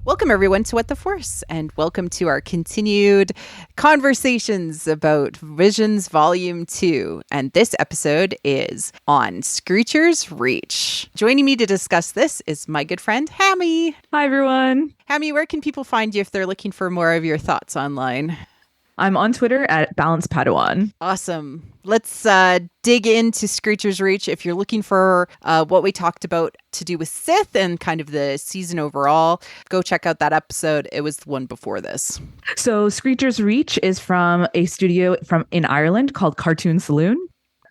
Welcome, everyone, to What the Force, and welcome to our continued conversations about Visions Volume 2. And this episode is on Screecher's Reach. Joining me to discuss this is my good friend, Hammie. Hi, everyone. Hammie, where can people find you if they're looking for more of your thoughts online? I'm on Twitter at Balance Padawan. Awesome. Let's dig into Screecher's Reach. If you're looking for what we talked about to do with Sith and kind of the season overall, go check out that episode. It was the one before this. So Screecher's Reach is from a studio in Ireland called Cartoon Saloon.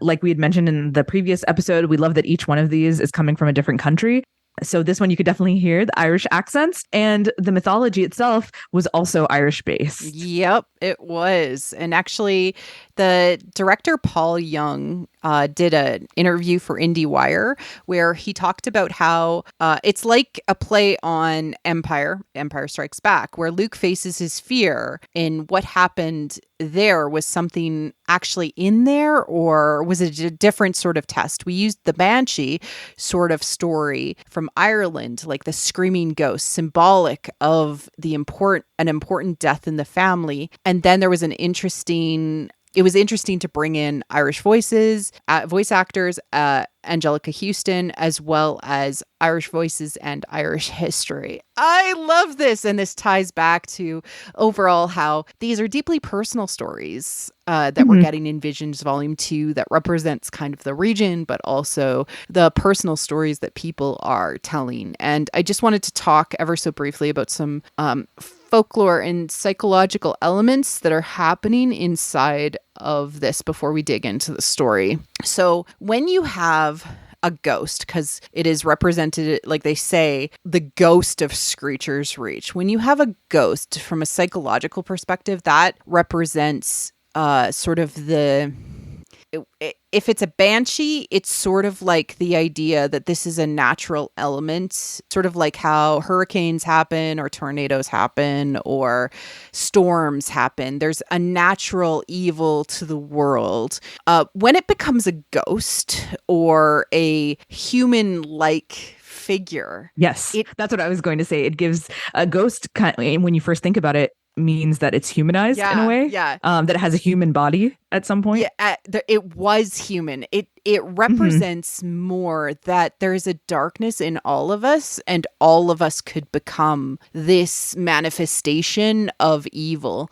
Like we had mentioned in the previous episode, we love that each one of these is coming from a different country. So this one, you could definitely hear the Irish accents, and the mythology itself was also Irish-based. Yep, it was. And actually, the director, Paul Young, did an interview for IndieWire where he talked about how it's like a play on Empire Strikes Back, where Luke faces his fear, and what happened there was something actually in there, or was it a different sort of test? We used the Banshee sort of story from Ireland, like the screaming ghost, symbolic of an important death in the family. And then there was it was interesting to bring in Irish voice actors, Angelica Houston, as well as Irish voices and Irish history. I love this. And this ties back to overall how these are deeply personal stories that we're getting in Visions Volume 2 that represents kind of the region, but also the personal stories that people are telling. And I just wanted to talk ever so briefly about some folklore and psychological elements that are happening inside of this before we dig into the story. So when you have a ghost, because it is represented, like they say, the ghost of Screecher's Reach. When you have a ghost from a psychological perspective, that represents sort of if it's a banshee, it's sort of like the idea that this is a natural element, sort of like how hurricanes happen or tornadoes happen or storms happen. There's a natural evil to the world. When it becomes a ghost or a human-like figure. Yes, that's what I was going to say. It gives a ghost, when you first think about it, means that it's humanized in a way. Yeah. That it has a human body at some point. Yeah, it was human. It represents more that there is a darkness in all of us, and all of us could become this manifestation of evil.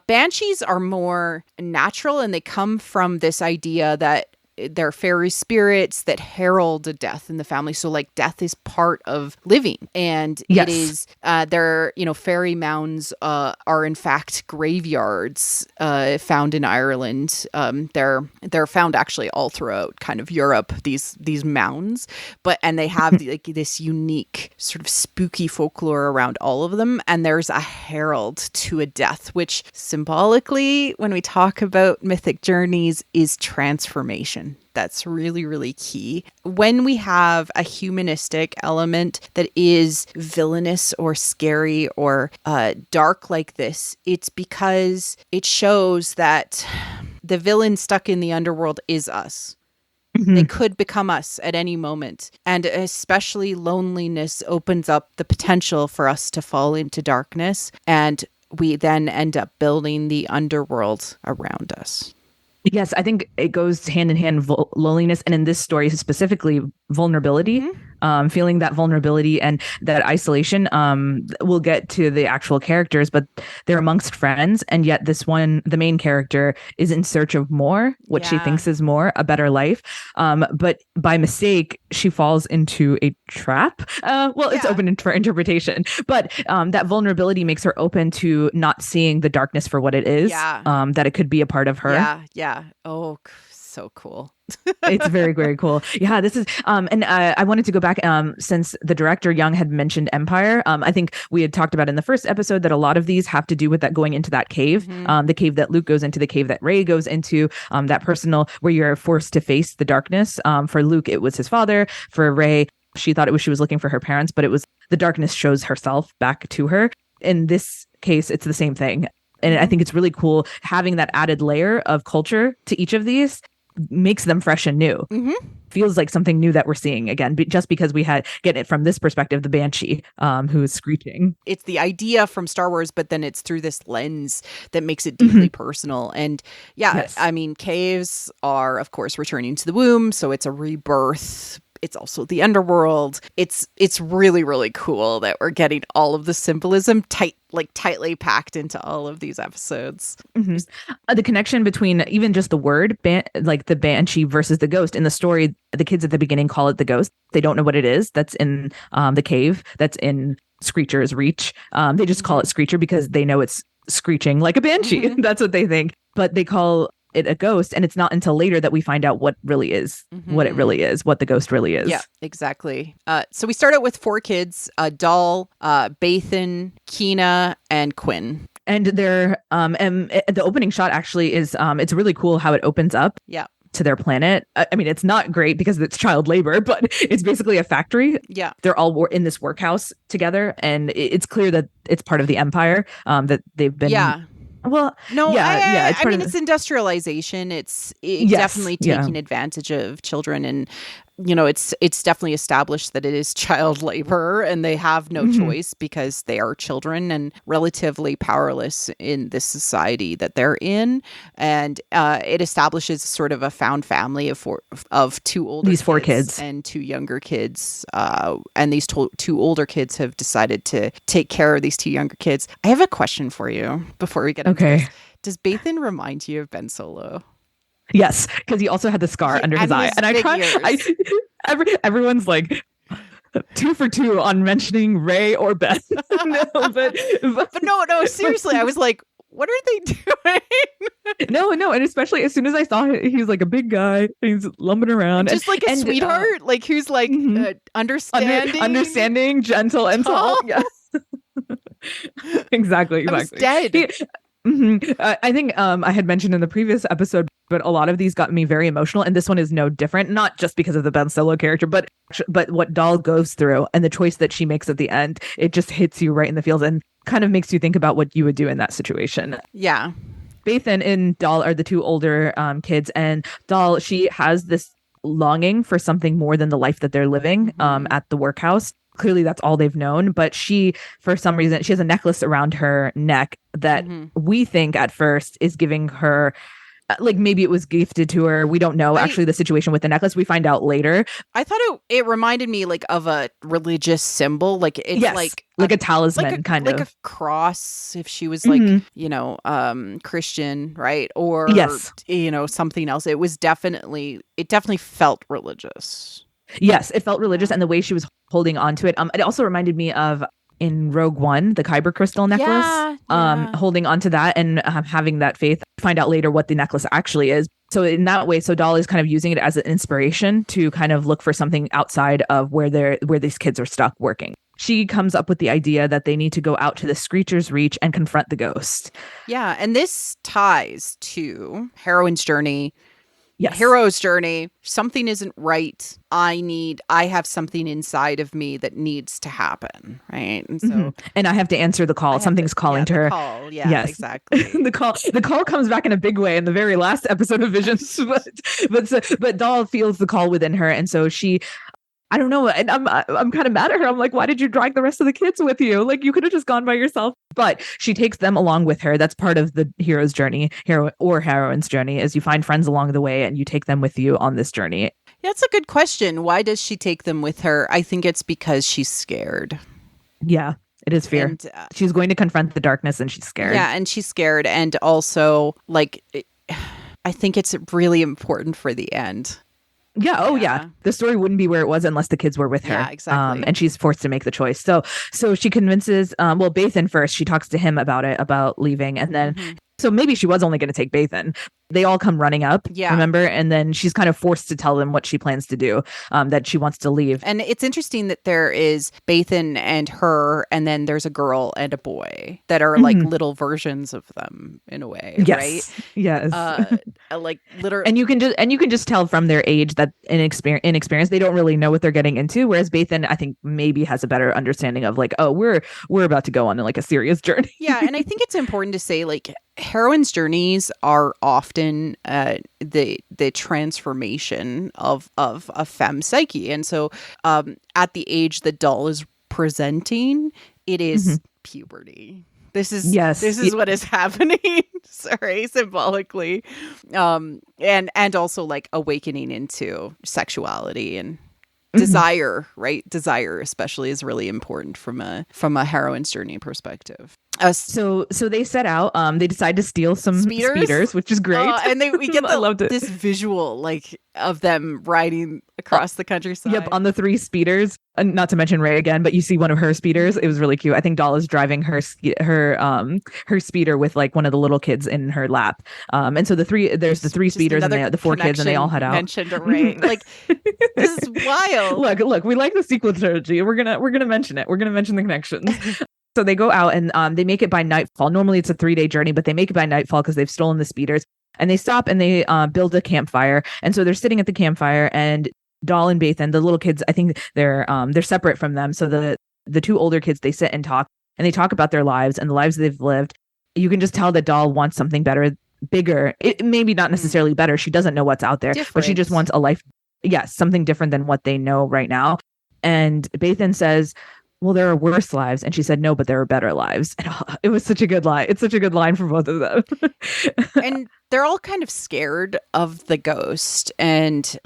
Banshees are more natural, and they come from this idea that they're fairy spirits that herald a death in the family. So like death is part of living. And yes. It is, fairy mounds are in fact graveyards found in Ireland. They're found actually all throughout kind of Europe, these mounds. And they have like this unique sort of spooky folklore around all of them. And there's a herald to a death, which symbolically, when we talk about mythic journeys, is transformation. That's really, really key. When we have a humanistic element that is villainous or scary or dark like this, it's because it shows that the villain stuck in the underworld is us. They could become us at any moment. And especially loneliness opens up the potential for us to fall into darkness. And we then end up building the underworld around us. Yes, I think it goes hand in hand, loneliness, and in this story specifically, vulnerability. Feeling that vulnerability and that isolation. We'll get to the actual characters, but they're amongst friends, and yet the main character is in search of more, what she thinks is more, a better life. But by mistake, she falls into a trap. It's open for interpretation, but that vulnerability makes her open to not seeing the darkness for what it is. That it could be a part of her. Yeah. Oh, so cool. It's very, very cool. Yeah, this is, and I wanted to go back, since the director Young had mentioned Empire. I think we had talked about in the first episode that a lot of these have to do with that going into that cave, the cave that Luke goes into, the cave that Rey goes into, that personal, where you're forced to face the darkness. For Luke, it was his father. For Rey, she thought she was looking for her parents, but it was the darkness shows herself back to her. In this case, it's the same thing. And I think it's really cool having that added layer of culture to each of these. makes them fresh and new. Feels like something new that we're seeing again, just because we get it from this perspective, the banshee who is screeching. It's the idea from Star Wars, but then it's through this lens that makes it deeply personal. And I mean, caves are, of course, returning to the womb, so it's a rebirth. It's also the underworld. It's really, really cool that we're getting all of the symbolism tightly packed into all of these episodes. The connection between even just the word, like the banshee versus the ghost. In the story, the kids at the beginning call it the ghost. They don't know what it is. That's in the cave. That's in Screecher's reach. They just call it Screecher because they know it's screeching like a banshee. That's what they think. But they call it a ghost, and it's not until later that we find out what really is, what it really is, what the ghost really is. Yeah, exactly. So we start out with 4 kids: Dal, Bathan, Keena, and Quinn. And they're and the opening shot actually is it's really cool how it opens up. Yeah. To their planet. I mean, it's not great because it's child labor, but it's basically a factory. Yeah. They're all in this workhouse together, and it's clear that it's part of the empire, that they've been. Yeah. Well, no, yeah. I mean, it's industrialization. It's definitely taking advantage of children, and it's definitely established that it is child labor, and they have no choice because they are children and relatively powerless in this society that they're in. And it establishes sort of a found family of 2 older these 4 kids and 2 younger kids. And these 2 older kids have decided to take care of these 2 younger kids. I have a question for you before we get into this. Does Bathan remind you of Ben Solo? Yes, because he also had the scar under his eye. And everyone's like 2 for 2 on mentioning Ray or Ben. but no, seriously, I was like, what are they doing? No, and especially as soon as I saw it, he's like a big guy. He's lumbering around, just like a sweetheart, like who's like understanding, gentle, and tall. Yes, exactly. I was dead. I think I had mentioned in the previous episode, but a lot of these got me very emotional, and this one is no different. Not just because of the Ben Solo character, but what Dal goes through and the choice that she makes at the end. It just hits you right in the feels and kind of makes you think about what you would do in that situation. Yeah. Bathan and Dal are the 2 older kids, and Dal, she has this longing for something more than the life that they're living at the workhouse. Clearly that's all they've known, but she, for some reason, she has a necklace around her neck that we think at first is giving her, like maybe it was gifted to her. We don't know actually the situation with the necklace. We find out later. I thought it reminded me like of a religious symbol. Like it's like a talisman, kind of like a cross. If she was like Christian, right? Or something else. It definitely felt religious. Yes, it felt religious, and the way she was holding on to it. It also reminded me of in Rogue One, the Kyber crystal necklace. Holding on to that and having that faith. Find out later what the necklace actually is. So in that way, Dal is kind of using it as an inspiration to kind of look for something outside of where these kids are stuck working. She comes up with the idea that they need to go out to the Screecher's reach and confront the ghost. Yeah, and this ties to heroine's journey. Yes. Hero's journey. Something isn't right. I have something inside of me that needs to happen. Right. And so and I have to answer the call. Something's calling to her. Call. Yeah, yes. Exactly. The call comes back in a big way in the very last episode of Visions. but Dal feels the call within her. And so she, I don't know. And I'm kind of mad at her. I'm like, why did you drag the rest of the kids with you? Like, you could have just gone by yourself. But she takes them along with her. That's part of the hero's journey, heroine's journey, is you find friends along the way and you take them with you on this journey. Yeah, that's a good question. Why does she take them with her? I think it's because she's scared. Yeah, it is fear. And, she's going to confront the darkness and she's scared. Yeah, and she's scared. And also, like, I think it's really important for the end. Yeah. Oh, yeah. The story wouldn't be where it was unless the kids were with her. Yeah, exactly. And she's forced to make the choice. So she convinces, Bathan first. She talks to him about leaving. And then, so maybe she was only going to take Bathan. They all come running up, remember? And then she's kind of forced to tell them what she plans to do, that she wants to leave. And it's interesting that there is Bathan and her, and then there's a girl and a boy that are like little versions of them in a way, right? Yes. Like literally. And you can just tell from their age that inexperience, they don't really know what they're getting into. Whereas Bathan, I think, maybe has a better understanding of like, oh, we're about to go on like a serious journey. Yeah, and I think it's important to say like heroines' journeys are often often the transformation of a femme psyche. And so at the age the doll is presenting, it is puberty. This is what is happening. Sorry, symbolically, and also like awakening into sexuality and desire. Right, desire especially is really important from a heroine's journey perspective. So they set out. They decide to steal some speeders, which is great. And we get this visual like of them riding across the countryside. Yep, on the 3 speeders. Not to mention Ray again, but you see one of her speeders. It was really cute. I think Doll is driving her speeder with like one of the little kids in her lap. And so there's the 3 speeders and the 4 kids, and they all head out. Mentioned Ray. Like, this is wild. Look, we like the sequel trilogy. We're gonna mention it. We're gonna mention the connections. So they go out and they make it by nightfall. Normally it's a 3-day journey, but they make it by nightfall because they've stolen the speeders. And they stop and they build a campfire. And so they're sitting at the campfire, and Doll and Bathan, the little kids, I think they're separate from them. So the 2 older kids, they sit and talk, and they talk about their lives and the lives they've lived. You can just tell that Doll wants something better, bigger. It maybe not necessarily better. She doesn't know what's out there, but she just wants a life. Yes, something different than what they know right now. And Bathan says, well, there are worse lives. And she said, no, but there are better lives. And it was such a good line. It's such a good line for both of them. And they're all kind of scared of the ghost. And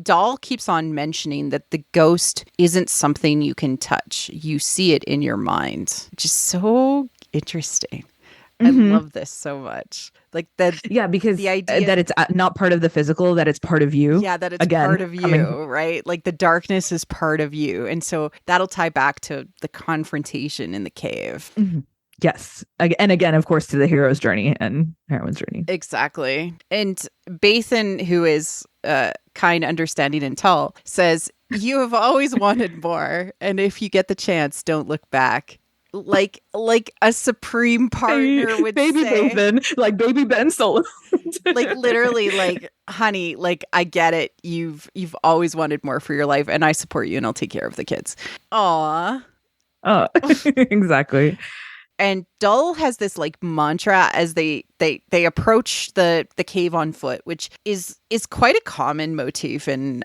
Doll keeps on mentioning that the ghost isn't something you can touch. You see it in your mind, which is so interesting. I love this so much. Like that. Yeah, because the idea that it's not part of the physical, that it's part of you. Yeah, that it's part of you, right? Like the darkness is part of you. And so that'll tie back to the confrontation in the cave. Yes. And again, of course, to the hero's journey and heroine's journey. Exactly. And Bathan, who is kind, understanding, and tall, says, you have always wanted more. And if you get the chance, don't look back. Like a supreme partner would baby say. Ben, like baby Ben Solo. Like literally, like, honey, like I get it. You've always wanted more for your life, and I support you, and I'll take care of the kids. Aw. Oh, exactly. And Dull has this like mantra as they approach the cave on foot, which is quite a common motif in.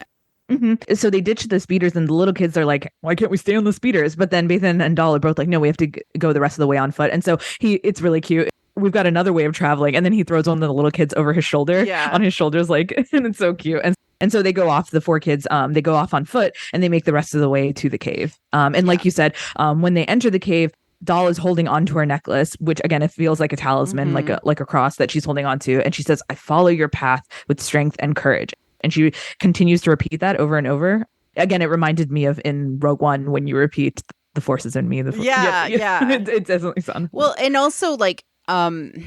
So they ditch the speeders, and the little kids are like, why can't we stay on the speeders? But then Bathan and Doll are both like, no, we have to go the rest of the way on foot. And so it's really cute. We've got another way of traveling. And then he throws one of the little kids over his shoulder, on his shoulders, like, and it's so cute. And so they go off, the 4 kids, they go off on foot, and they make the rest of the way to the cave. And like you said, when they enter the cave, Doll is holding onto her necklace, which again, it feels like a talisman, like a cross that she's holding onto. And she says, I follow your path with strength and courage. And she continues to repeat that over and over. Again, it reminded me of in Rogue One when you repeat the force is in me. Yeah. It definitely sounds. Well, and also like the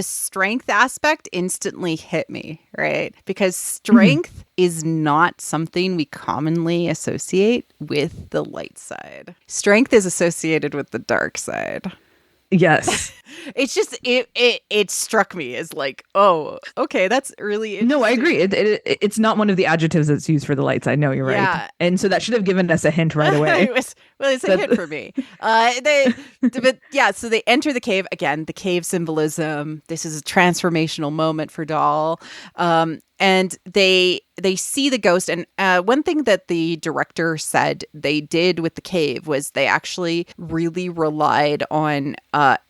strength aspect instantly hit me, right? Because strength is not something we commonly associate with the light side. Strength is associated with the dark side. Yes. It's just it struck me as like, oh, okay, that's really interesting. No, I agree. It's not one of the adjectives that's used for the light side. No, you're right. And so that should have given us a hint right away. It's a hint for me. So they enter the cave again. The cave symbolism. This is a transformational moment for Doll. And they see the ghost. And one thing that the director said they did with the cave was they actually really relied on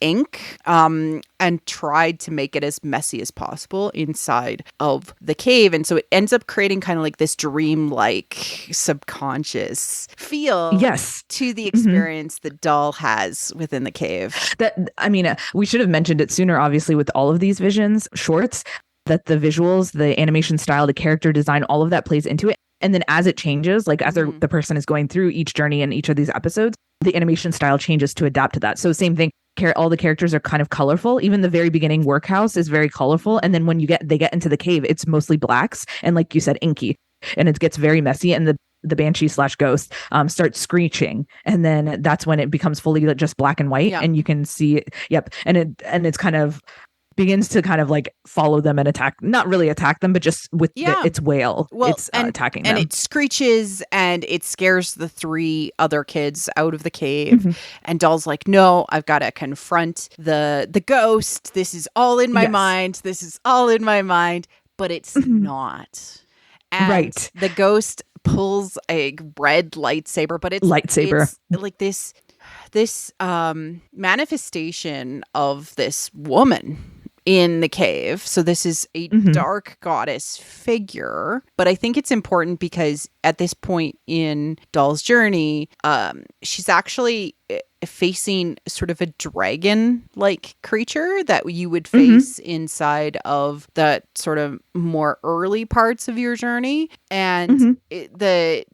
ink and tried to make it as messy as possible inside of the cave. And so it ends up creating kind of like this dream-like subconscious feel to the experience that Doll has within the cave. We should have mentioned it sooner, obviously, with all of these visions, shorts, that the visuals, the animation style, the character design, all of that plays into it. And then as it changes, like as the person is going through each journey in each of these episodes, the animation style changes to adapt to that. So same thing, all the characters are kind of colorful. Even the very beginning workhouse is very colorful. And then when they get into the cave, it's mostly blacks. And like you said, inky. And it gets very messy. And the banshee / ghost starts screeching. And then that's when it becomes fully just black and white. And you can see it. Yep. And it's kind of begins to kind of like follow them and not really attack them, but just with its wail, it's attacking them. And it screeches and it scares the 3 other kids out of the cave. And Doll's like, no, I've got to confront the ghost. This is all in my mind. This is all in my mind. But it's not. And the ghost pulls a red lightsaber, but it's like this manifestation of this woman in the cave. So this is a dark goddess figure. But I think it's important because at this point in Doll's journey, she's actually facing sort of a dragon-like creature that you would face inside of the sort of more early parts of your journey. And the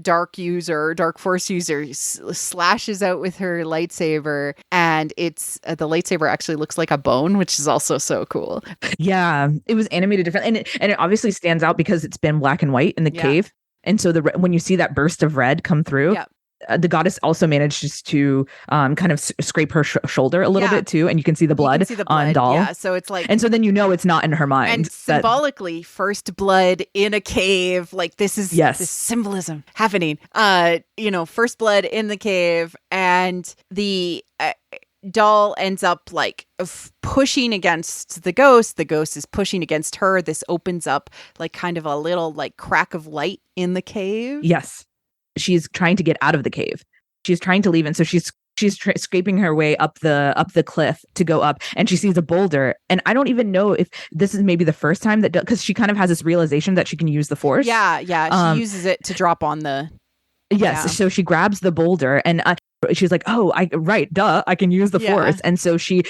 dark force user slashes out with her lightsaber, and it's the lightsaber actually looks like a bone, which is also so cool. Yeah, it was animated differently, and it obviously stands out because it's been black and white in the cave. And so when you see that burst of red come through, the goddess also manages to kind of scrape her shoulder a little bit too, and you can see the blood on Doll. Yeah, so it's like, and so then it's not in her mind. And symbolically, first blood in a cave, like this is this symbolism happening. First blood in the cave, and the Doll ends up like pushing against the ghost. The ghost is pushing against her. This opens up like kind of a little like crack of light in the cave. Yes. She's trying to get out of the cave. She's trying to leave. And so she's scraping her way up the cliff to go up, and she sees a boulder. And I don't even know if this is maybe the first time that, because she kind of has this realization that she can use the force. Yeah. She uses it to drop on the. Yes. Yeah. So she grabs the boulder and she's like, oh, I can use the force. And so she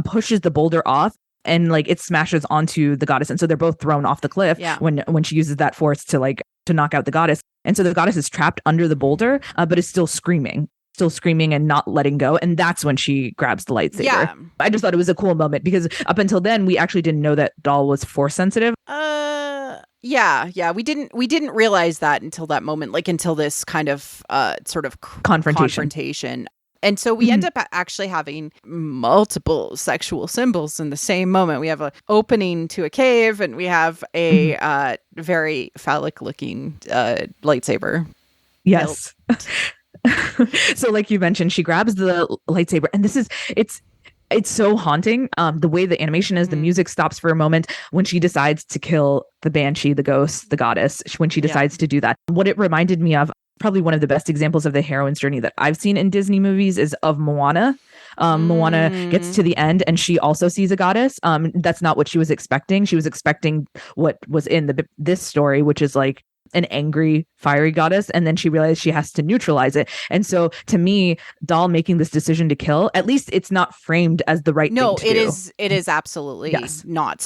pushes the boulder off, and like it smashes onto the goddess. And so they're both thrown off the cliff when she uses that force to knock out the goddess. And so the goddess is trapped under the boulder, but is still screaming and not letting go. And that's when she grabs the lightsaber. Yeah. I just thought it was a cool moment because up until then, we actually didn't know that Doll was force sensitive. Yeah. We didn't realize that until that moment, like until this kind of sort of confrontation. And so we end up actually having multiple sexual symbols in the same moment. We have an opening to a cave, and we have a very phallic-looking lightsaber. Yes. So like you mentioned, she grabs the lightsaber, and it's so haunting. The way the animation is, the music stops for a moment when she decides to kill the banshee, the ghost, the goddess, when she decides to do that. What it reminded me of, probably one of the best examples of the heroine's journey that I've seen in Disney movies, is of Moana. Moana gets to the end and she also sees a goddess. That's not what she was expecting. She was expecting what was in this story, which is like an angry, fiery goddess. And then she realized she has to neutralize it. And so to me, Doll making this decision to kill, at least it's not framed as the right thing to do. It is absolutely not.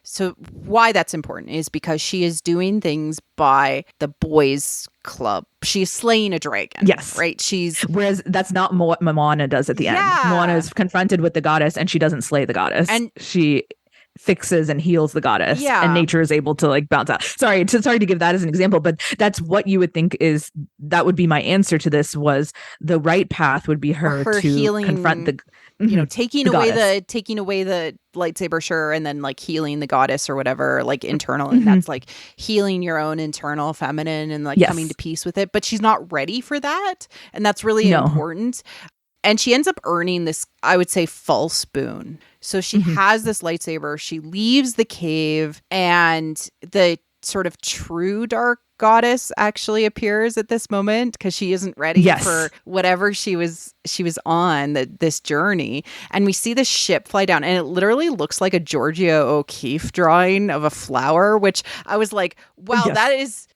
So why that's important is because she is doing things by the boys' club. She's slaying a dragon. Yes. Right? Whereas that's not what Moana does at the end. Moana is confronted with the goddess and she doesn't slay the goddess. And she fixes and heals the goddess. Yeah. And nature is able to like bounce out. Sorry to give that as an example, but that's what you would think that would be my answer to this, was the right path would be her to healing, confront the taking away the lightsaber, sure, and then like healing the goddess or whatever, like internal, and that's like healing your own internal feminine and like coming to peace with it. But she's not ready for that, and that's really important. And she ends up earning this, I would say, false boon. So she has this lightsaber. She leaves the cave, and the sort of true dark goddess actually appears at this moment because she isn't ready for whatever she was on this journey. And we see the ship fly down, and it literally looks like a Georgia O'Keeffe drawing of a flower, which I was like, wow, that is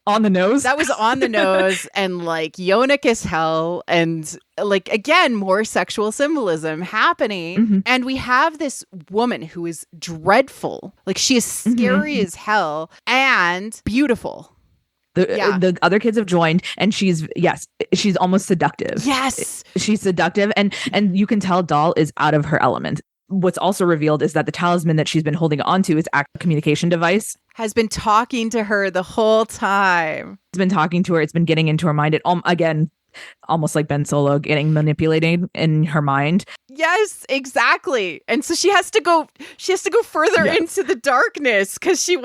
on the nose. That was on the nose and like yonic as hell, and like again more sexual symbolism happening. And we have this woman who is dreadful, like she is scary as hell and beautiful. The other kids have joined, and she's almost seductive. Yes, she's seductive, and you can tell Doll is out of her element. What's also revealed is that the talisman that she's been holding onto is a communication device. Has been talking to her the whole time. It's been talking to her. It's been getting into her mind. It again, almost like Ben Solo getting manipulated in her mind. Yes, exactly. And so she has to go further into the darkness because she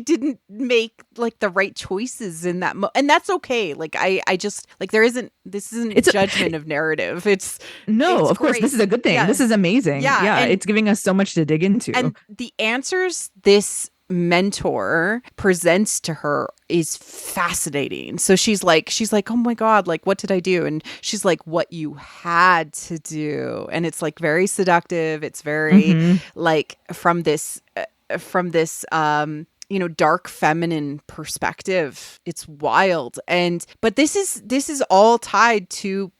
didn't make like the right choices in that and that's okay. Like I just like this isn't judgment of narrative. It's of course, great. this is a good thing. Yeah. This is amazing. Yeah, it's giving us so much to dig into. And the answers this mentor presents to her is fascinating. So she's like, oh my God, like, what did I do? And she's like, what you had to do. And it's like very seductive. It's very like from this, dark feminine perspective. It's wild. But this is all tied to,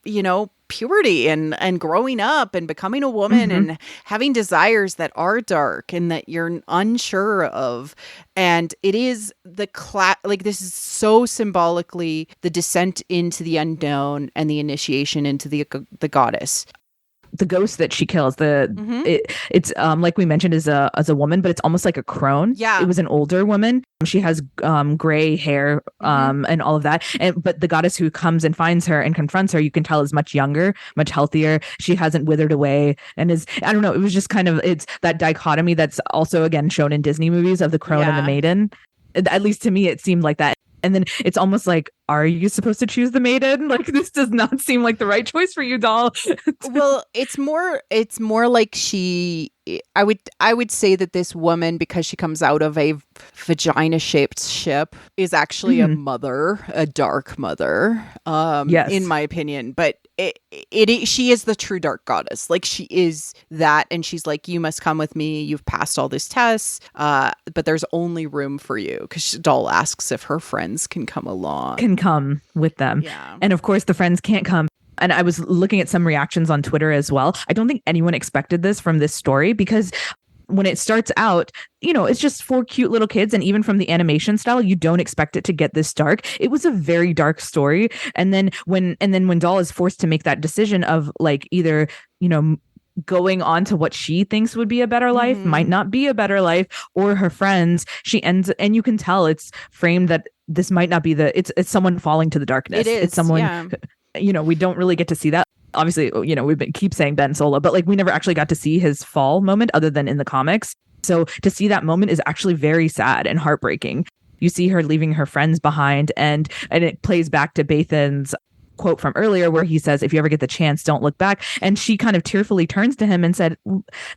puberty and growing up and becoming a woman and having desires that are dark and that you're unsure of. And it is this is so symbolically the descent into the unknown and the initiation into the goddess. The ghost that she kills, it's like we mentioned, is a woman, but it's almost like a crone. Yeah, it was an older woman. She has gray hair and all of that. But the goddess who comes and finds her and confronts her, you can tell is much younger, much healthier. She hasn't withered away and is, I don't know. It was just kind of, it's that dichotomy that's also again shown in Disney movies of the crone and the maiden. At least to me, it seemed like that. And then it's almost like, are you supposed to choose the maiden? Like, this does not seem like the right choice for you, doll. Well, it's more like I would say that this woman, because she comes out of a vagina-shaped ship, is actually a mother, a dark mother, in my opinion. But she is the true dark goddess. Like, she is that, and she's like, you must come with me. You've passed all these tests, but there's only room for you, because Doll asks if her friends can come along. Can come with them. Yeah. And of course, the friends can't come. And I was looking at some reactions on Twitter as well. I don't think anyone expected this from this story, because when it starts out, it's just 4 cute little kids. And even from the animation style, you don't expect it to get this dark. It was a very dark story. And then when Doll is forced to make that decision of like either, going on to what she thinks would be a better life, might not be a better life, or her friends, she ends, and you can tell it's framed that this might not be it's someone falling to the darkness. It is. It's someone, we don't really get to see that. Obviously, keep saying Ben Solo, but like we never actually got to see his fall moment other than in the comics. So to see that moment is actually very sad and heartbreaking. You see her leaving her friends behind, and it plays back to Bathan's quote from earlier where he says, if you ever get the chance, don't look back. And she kind of tearfully turns to him and said,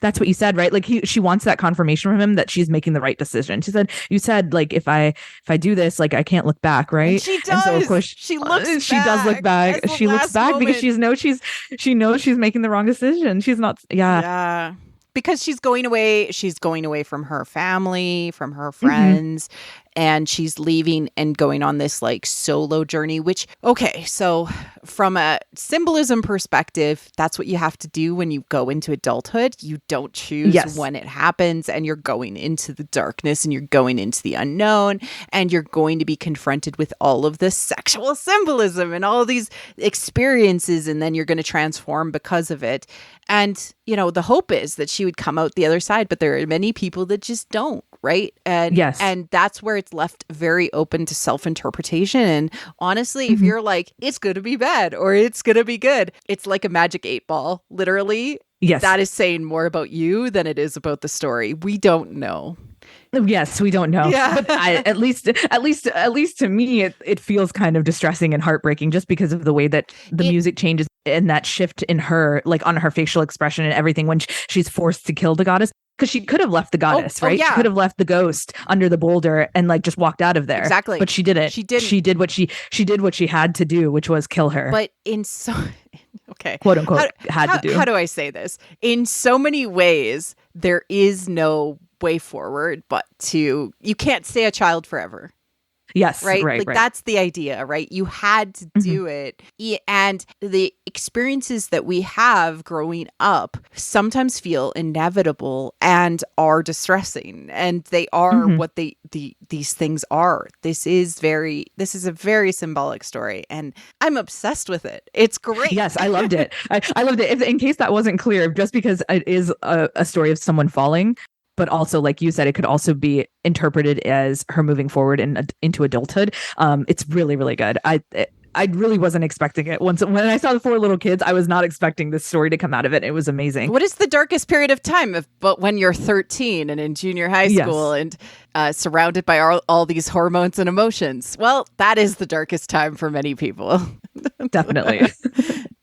that's what you said, right? Like she wants that confirmation from him that she's making the right decision. She said, you said like, if I do this, like I can't look back, right? And she does. And so of course she looks she does look back. She looks back moment. Because she knows she's making the wrong decision. She's not. Yeah. Because she's going away from her family, from her friends, and she's leaving and going on this like solo journey, which, okay, so from a symbolism perspective, that's what you have to do when you go into adulthood. You don't choose when it happens, and you're going into the darkness and you're going into the unknown, and you're going to be confronted with all of this sexual symbolism and all of these experiences, and then you're going to transform because of it. And, the hope is that she would come out the other side, but there are many people that just don't, right? And and that's where it's left very open to self-interpretation. And honestly, if you're like, it's going to be bad or it's going to be good, it's like a magic 8-ball, literally. Yes. That is saying more about you than it is about the story. We don't know. Yes, we don't know. Yeah. But at least to me, it feels kind of distressing and heartbreaking just because of the way that the music changes and that shift in her, like on her facial expression and everything when she's forced to kill the goddess. Because she could have left the goddess, right? She could have left the ghost under the boulder and like just walked out of there. Exactly. But she didn't. She didn't. She did what she had to do, which was kill her. But quote unquote, had to do. How do I say this? In so many ways, there is no way forward but you can't stay a child forever. Yes. Right. Right. That's the idea, right? You had to do it. And the experiences that we have growing up sometimes feel inevitable and are distressing. And they are what these things are. This is a very symbolic story. And I'm obsessed with it. It's great. Yes, I loved it. I loved it. In case that wasn't clear, just because it is a story of someone falling, but also, like you said, it could also be interpreted as her moving forward into adulthood. It's really, really good. I I really wasn't expecting it. When I saw the 4 little kids, I was not expecting this story to come out of it. It was amazing. What is the darkest period of time? But when you're 13 and in junior high school and surrounded by all these hormones and emotions. Well, that is the darkest time for many people. Definitely.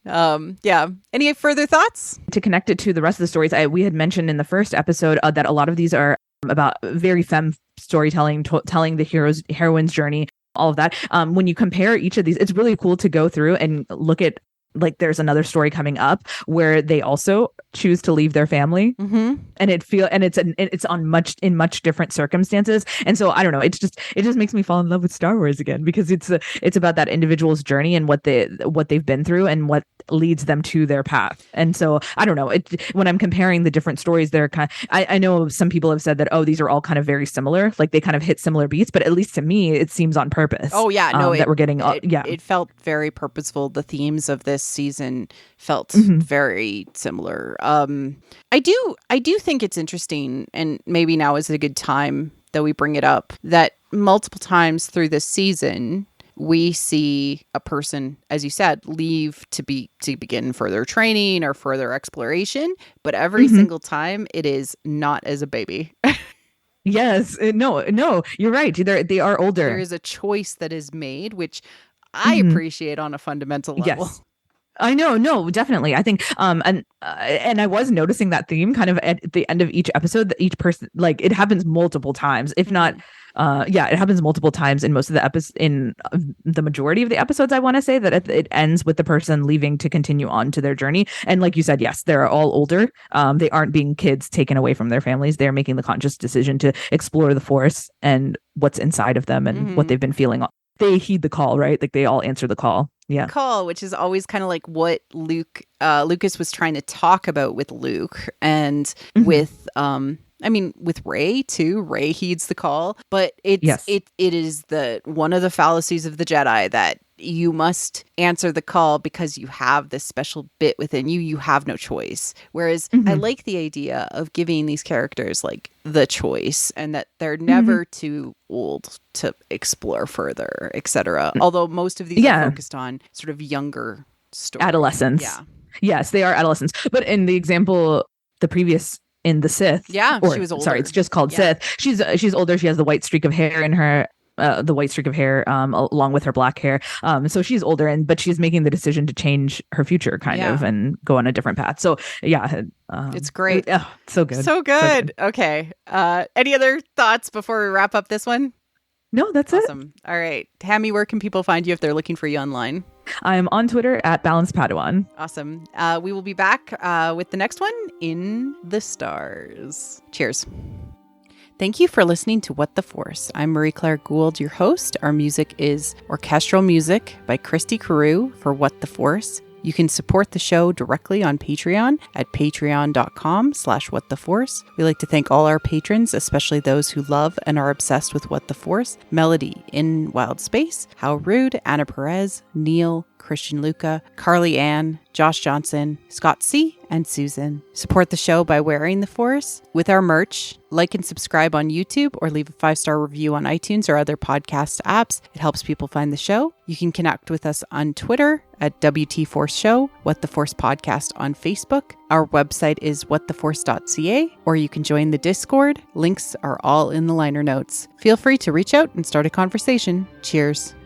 Yeah. Any further thoughts? To connect it to the rest of the stories, we had mentioned in the first episode that a lot of these are about very femme storytelling, telling the heroine's journey, all of that. When you compare each of these, it's really cool to go through and look at, like, there's another story coming up where they also choose to leave their family, and it's in much different circumstances. And so I don't know, it just makes me fall in love with Star Wars again, because it's about that individual's journey and what they've been through and what leads them to their path. And so I don't know, when I'm comparing the different stories, they're kind of, I know some people have said that, oh, these are all kind of very similar, like they kind of hit similar beats, but at least to me it seems on purpose. Oh yeah, no, that we're getting it felt very purposeful. The themes of this season felt very similar. I do think it's interesting, and maybe now is a good time that we bring it up, that multiple times through this season we see a person, as you said, leave to begin further training or further exploration, but every single time it is not as a baby. Yes, no, you're right. They are older. There is a choice that is made, which I appreciate on a fundamental level. Yes. I know, no, definitely. I think, and I was noticing that theme kind of at the end of each episode, that each person, like, it happens multiple times, if not, it happens multiple times in most of the episodes, in the majority of the episodes. I want to say that it ends with the person leaving to continue on to their journey. And like you said, yes, they're all older. They aren't being kids taken away from their families. They're making the conscious decision to explore the Force and what's inside of them and what they've been feeling. They heed the call, right? Like, they all answer the call. Yeah. Call, which is always kind of like what Lucas was trying to talk about with Luke and with with Rey too. Rey heeds the call, but it is one of the fallacies of the Jedi that you must answer the call because you have this special bit within you. You have no choice. Whereas I like the idea of giving these characters like the choice, and that they're never too old to explore further, etc. Although most of these are focused on sort of younger stories. Adolescents. Yeah. Yes, they are adolescents. But in the example, the previous in the Sith. Yeah, she was older. Sorry, it's just called Sith. She's older. She has the white streak of hair in her. Along with her black hair. So she's older, but she's making the decision to change her future kind of and go on a different path. So it's great. So good. So good. Okay. Any other thoughts before we wrap up this one? No, that's awesome. It. All right. Hammie, where can people find you if they're looking for you online? I'm on Twitter at @BalancePadawan. Awesome. We will be back with the next one, In the Stars. Cheers. Thank you for listening to What the Force. I'm Marie-Claire Gould, your host. Our music is orchestral music by Christy Carew for What the Force. You can support the show directly on Patreon at patreon.com/whattheforce. We like to thank all our patrons, especially those who love and are obsessed with What the Force: Melody in Wild Space, How Rude, Anna Perez, Neil, Christian Luca, Carly Ann, Josh Johnson, Scott C., and Susan. Support the show by wearing the Force with our merch. Like and subscribe on YouTube, or leave a 5-star review on iTunes or other podcast apps. It helps people find the show. You can connect with us on Twitter at WT Force Show, What the Force Podcast on Facebook. Our website is whattheforce.ca, or you can join the Discord. Links are all in the liner notes. Feel free to reach out and start a conversation. Cheers.